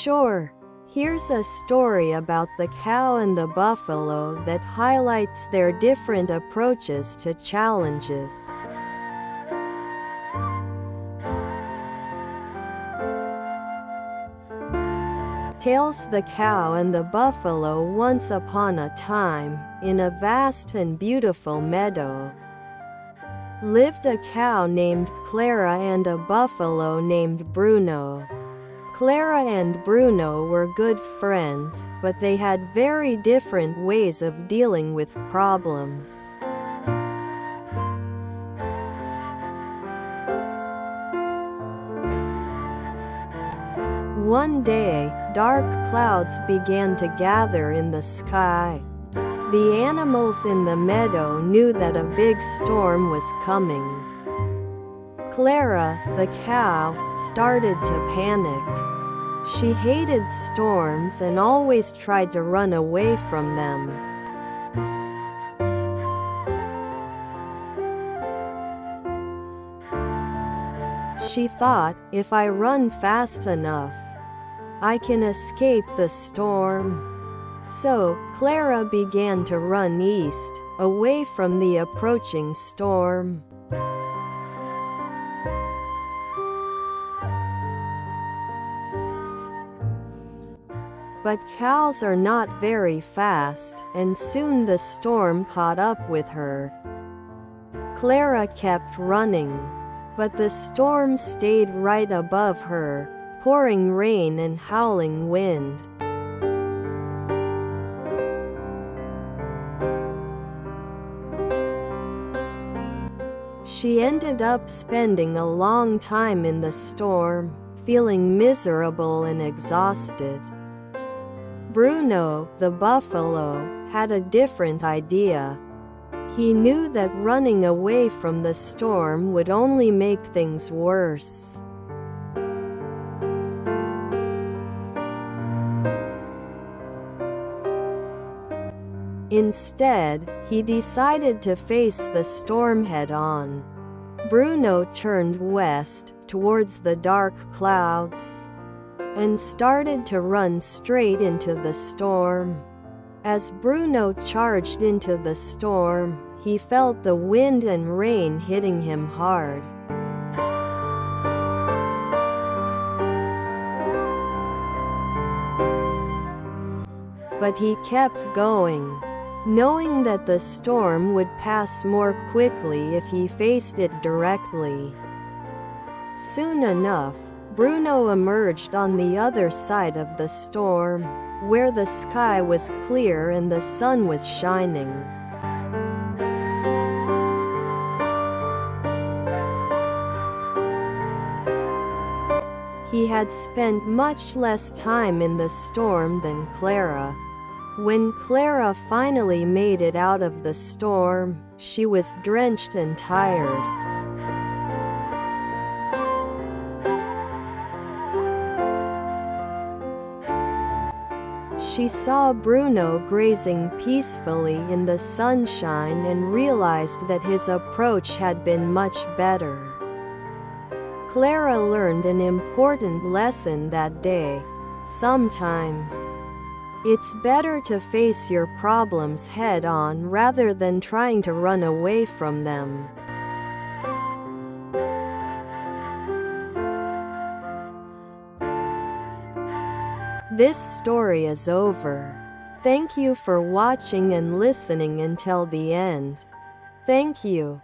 Sure. Here's a story about the cow and the buffalo that highlights their different approaches to challenges. Tales: the cow and the buffalo. Once upon a time, in a vast and beautiful meadow, lived a cow named Clara and a buffalo named Bruno. Clara and Bruno were good friends, but they had very different ways of dealing with problems. One day, dark clouds began to gather in the sky. The animals in the meadow knew that a big storm was coming. Clara, the cow, started to panic. She hated storms and always tried to run away from them. She thought, if I run fast enough, I can escape the storm. So, Clara began to run east, away from the approaching storm. But cows are not very fast, and soon the storm caught up with her. Clara kept running, but the storm stayed right above her, pouring rain and howling wind. She ended up spending a long time in the storm, feeling miserable and exhausted. Bruno, the buffalo, had a different idea. He knew that running away from the storm would only make things worse. Instead, he decided to face the storm head-on. Bruno turned west, towards the dark clouds, and started to run straight into the storm. As Bruno charged into the storm, he felt the wind and rain hitting him hard. But he kept going, knowing that the storm would pass more quickly if he faced it directly. Soon enough, Bruno emerged on the other side of the storm, where the sky was clear and the sun was shining. He had spent much less time in the storm than Clara. When Clara finally made it out of the storm, she was drenched and tired. She saw Bruno grazing peacefully in the sunshine and realized that his approach had been much better. Clara learned an important lesson that day. Sometimes, it's better to face your problems head-on rather than trying to run away from them. This story is over. Thank you for watching and listening until the end. Thank you.